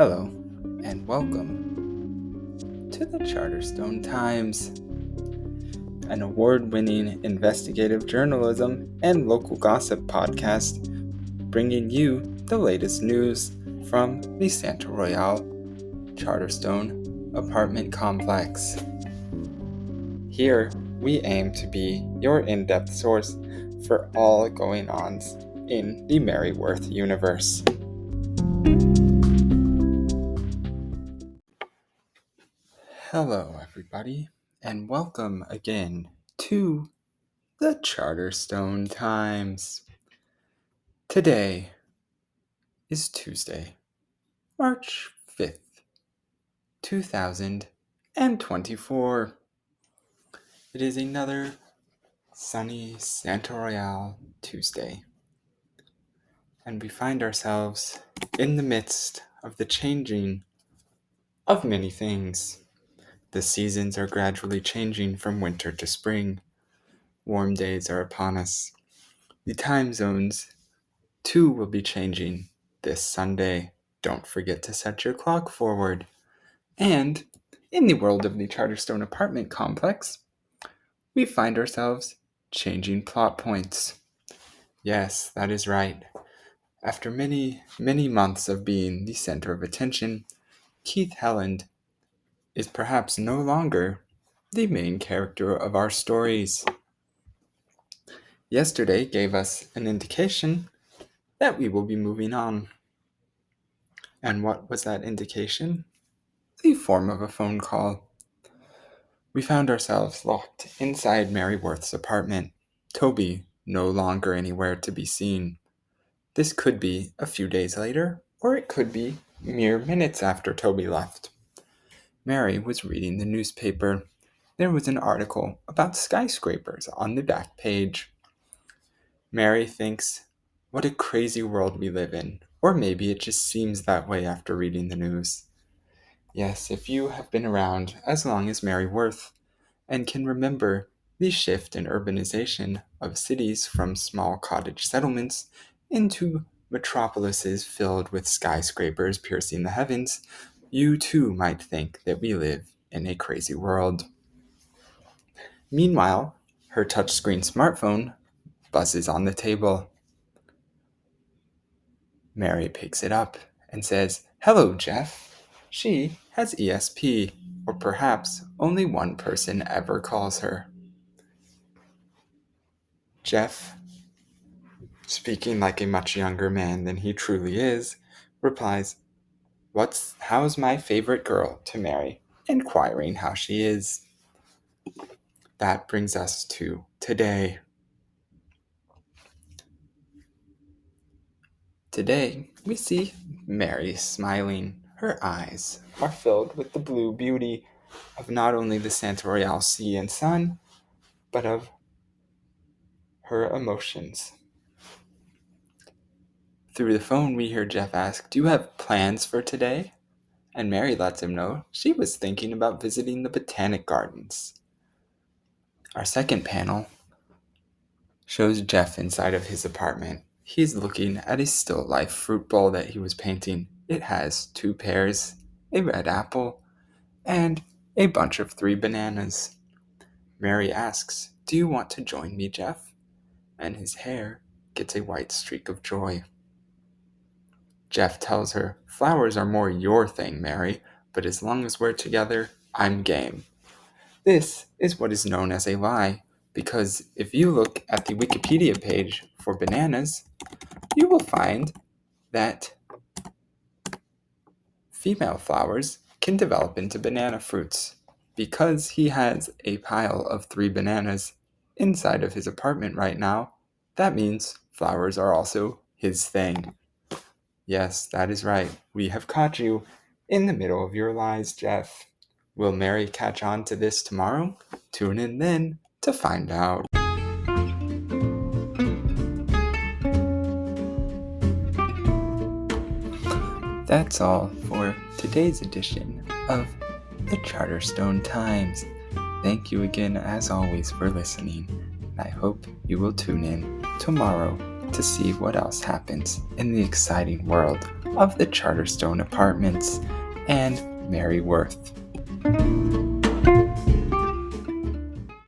Hello, and welcome to the Charterstone Times, an award-winning investigative journalism and local gossip podcast, bringing you the latest news from the Santa Royale Charterstone apartment complex. Here, we aim to be your in-depth source for all going-ons in the Merryworth universe. Hello, everybody, and welcome again to the Charterstone Times. Today is Tuesday, March 5th, 2024. It is another sunny Santa Royale Tuesday, and we find ourselves in the midst of the changing of many things. The seasons are gradually changing from winter to spring. Warm days are upon us. The time zones, too, will be changing this Sunday. Don't forget to set your clock forward. And in the world of the Charterstone apartment complex, we find ourselves changing plot points. Yes, that is right. After many, many months of being the center of attention, Keith Helland is perhaps no longer the main character of our stories. Yesterday gave us an indication that we will be moving on. And what was that indication? The form of a phone call. We found ourselves locked inside Merryworth's apartment. Toby no longer anywhere to be seen. This could be a few days later, or it could be mere minutes after Toby left. Mary was reading the newspaper. There was an article about skyscrapers on the back page. Mary thinks, what a crazy world we live in. Or maybe it just seems that way after reading the news. Yes, if you have been around as long as Merryworth and can remember the shift in urbanization of cities from small cottage settlements into metropolises filled with skyscrapers piercing the heavens, you too might think that we live in a crazy world. Meanwhile, her touchscreen smartphone buzzes on the table. Mary picks it up and says, "Hello, Jeff." She has ESP, or perhaps only one person ever calls her. Jeff, speaking like a much younger man than he truly is, replies, "How's my favorite girl?" to Mary, inquiring how she is. That brings us to today. Today, we see Mary smiling. Her eyes are filled with the blue beauty of not only the Santa Royale sea and sun, but of her emotions. Through the phone, we hear Jeff ask, "Do you have plans for today?" And Mary lets him know she was thinking about visiting the Botanic Gardens. Our second panel shows Jeff inside of his apartment. He's looking at a still life fruit bowl that he was painting. It has 2 pears, a red apple, and a bunch of 3 bananas. Mary asks, "Do you want to join me, Jeff?" And his hair gets a white streak of joy. Jeff tells her, "Flowers are more your thing, Mary, but as long as we're together, I'm game." This is what is known as a lie, because if you look at the Wikipedia page for bananas, you will find that female flowers can develop into banana fruits. Because he has a pile of 3 bananas inside of his apartment right now, that means flowers are also his thing. Yes, that is right. We have caught you in the middle of your lies, Jeff. Will Mary catch on to this tomorrow? Tune in then to find out. That's all for today's edition of the Charterstone Times. Thank you again, as always, for listening. I hope you will tune in tomorrow to see what else happens in the exciting world of the Charterstone Apartments and Mary Worth.